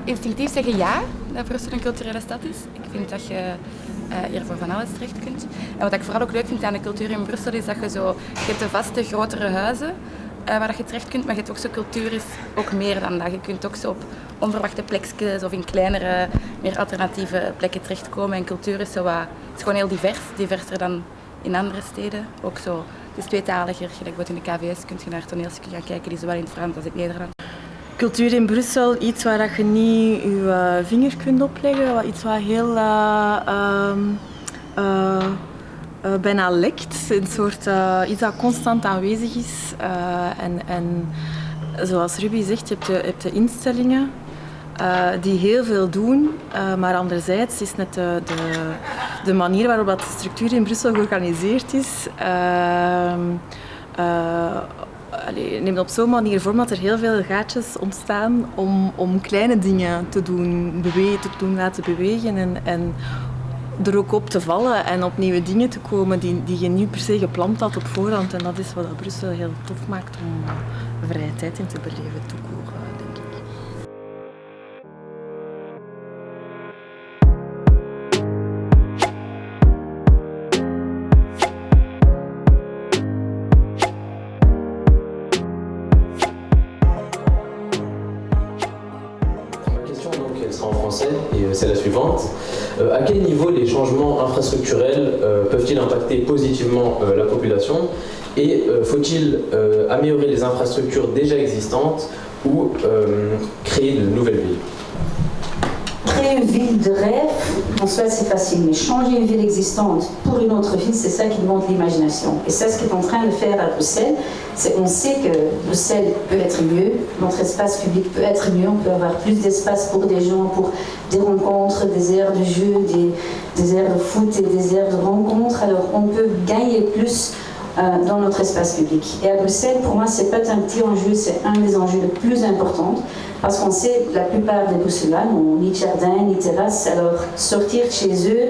instinctief zeggen ja, dat Brussel een culturele stad is. Ik vind dat je hier voor van alles terecht kunt. En wat ik vooral ook leuk vind aan de cultuur in Brussel is dat je hebt de vaste, grotere huizen waar je terecht kunt, maar je hebt ook zo cultuur is ook meer dan dat. Je kunt ook zo op onverwachte plekjes of in kleinere, meer alternatieve plekken terechtkomen. En cultuur is, is gewoon heel divers, diverser dan in andere steden. Ook zo, het is tweetaliger. Gelijk in de KVS kun je naar toneelstukken gaan kijken die zowel in het Frans als in het Nederlands. Cultuur in Brussel, iets waar je niet je vinger kunt opleggen, iets wat heel bijna lekt, een soort iets dat constant aanwezig is. En zoals Ruby zegt, je hebt de instellingen die heel veel doen, maar anderzijds is net de manier waarop dat de structuur in Brussel georganiseerd is. Neemt op zo'n manier vorm dat er heel veel gaatjes ontstaan om kleine dingen te doen, laten bewegen en er ook op te vallen en op nieuwe dingen te komen die je niet per se gepland had op voorhand. En dat is wat Brussel heel tof maakt om vrije tijd in te beleven, toekomen, denk ik. En français, et c'est la suivante. À quel niveau les changements infrastructurels peuvent-ils impacter positivement la population et faut-il améliorer les infrastructures déjà existantes ou créer de nouvelles villes? Créer une ville de rêve, en soi c'est facile, mais changer une ville existante pour une autre ville, c'est ça qui demande l'imagination. Et ça, ce qu'est en train de faire à Bruxelles, c'est qu'on sait que Bruxelles peut être mieux, notre espace public peut être mieux, on peut avoir plus d'espace pour des gens, pour des rencontres, des aires de jeu, des aires de foot et des aires de rencontres. Alors on peut gagner plus dans notre espace public. Et à Bruxelles, pour moi, c'est pas un petit enjeu, c'est un des enjeux les plus importants, parce qu'on sait que la plupart des Bruxellois n'ont ni jardin, ni terrasse, alors sortir de chez eux,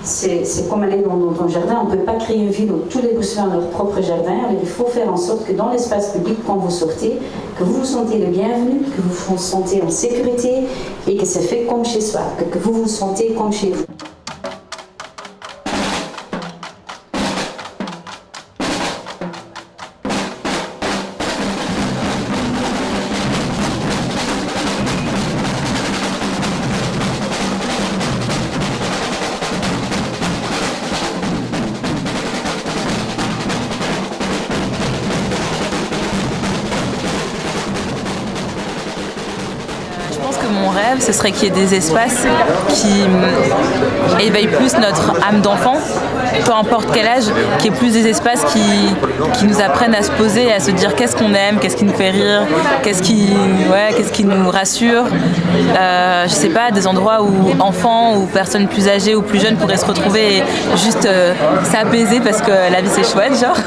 c'est comme aller dans ton jardin. On ne peut pas créer une ville où tous les Bruxellois ont leur propre jardin, mais il faut faire en sorte que dans l'espace public, quand vous sortez, que vous vous sentez le bienvenu, que vous vous sentez en sécurité et que c'est fait comme chez soi, que vous vous sentez comme chez vous. Mon rêve, ce serait qu'il y ait des espaces qui éveillent plus notre âme d'enfant, peu importe quel âge, qu'il y ait plus des espaces qui nous apprennent à se poser et à se dire qu'est-ce qu'on aime, qu'est-ce qui nous fait rire, qu'est-ce qui nous rassure. Je sais pas, des endroits où enfants ou personnes plus âgées ou plus jeunes pourraient se retrouver et juste s'apaiser parce que la vie c'est chouette, genre,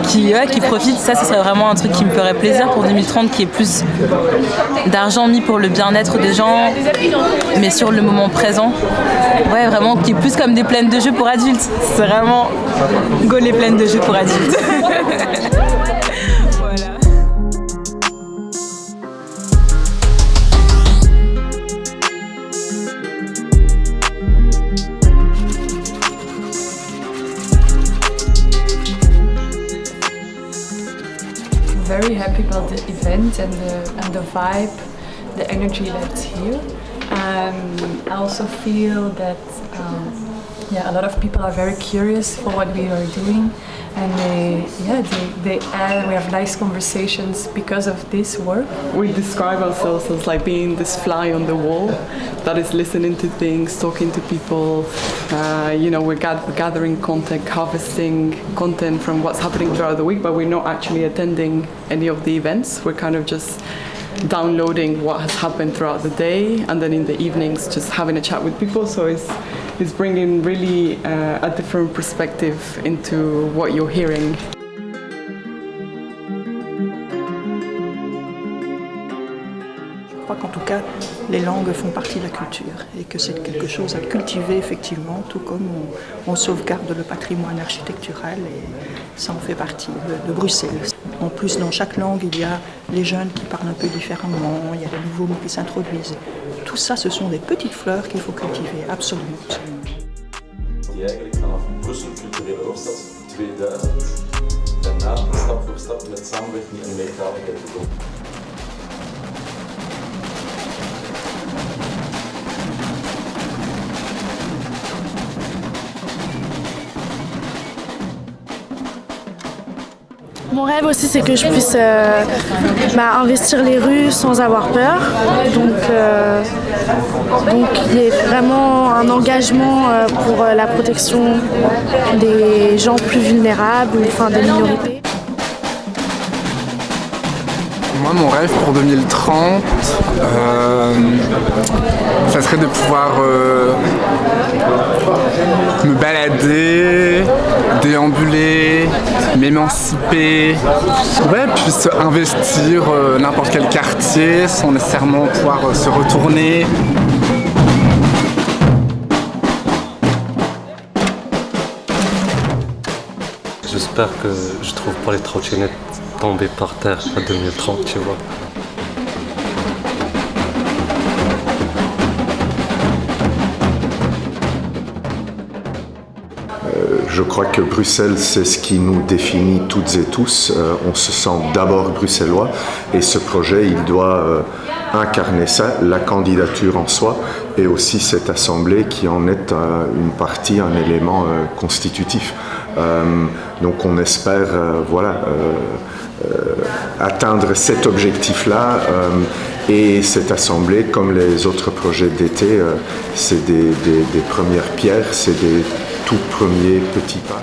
qui profitent. Ça, ce serait vraiment un truc qui me ferait plaisir pour 2030, qui est plus d'argent mis pour le bien-être des gens, mais sur le moment présent. Ouais, vraiment, qui est plus comme des plaines de jeux pour adultes. C'est vraiment go les plaines de jeux pour adultes. Voilà. Very happy about the event and the vibe, the energy that's here. I also feel that a lot of people are very curious for what we are doing, and we have nice conversations because of this work. We describe ourselves as like being this fly on the wall that is listening to things, talking to people. We're gathering content, harvesting content from what's happening throughout the week, but we're not actually attending any of the events. We're kind of just downloading what has happened throughout the day, and then in the evenings just having a chat with people. So it's bringing really a different perspective into what you're hearing. Je crois qu'en tout cas, les langues font partie de la culture et que c'est quelque chose à cultiver effectivement, tout comme on sauvegarde le patrimoine architectural et ça en fait partie de Bruxelles. En plus, dans chaque langue, il y a les jeunes qui parlent un peu différemment, il y a les nouveaux mots qui s'introduisent. Tout ça, ce sont des petites fleurs qu'il faut cultiver, absolument. Die eigenlijk vanaf Brussel culturele hoofdstad 2000 daarna stap voor stap met samenwerking en meertaligheid gekomen. Mon rêve aussi, c'est que je puisse investir les rues sans avoir peur. Donc il y ait vraiment un engagement pour la protection des gens plus vulnérables, enfin des minorités. Moi, mon rêve pour 2030, ça serait de pouvoir me balader, déambuler, m'émanciper, puis investir n'importe quel quartier sans nécessairement pouvoir se retourner. J'espère que je trouve pas les trottinettes tomber par terre à 2030, tu vois. Je crois que Bruxelles, c'est ce qui nous définit toutes et tous. On se sent d'abord bruxellois et ce projet, il doit incarner ça, la candidature en soi et aussi cette assemblée qui en est une partie, un élément constitutif. Donc on espère atteindre cet objectif-là et cette assemblée, comme les autres projets d'été, c'est des premières pierres, c'est des tout premiers petits pas.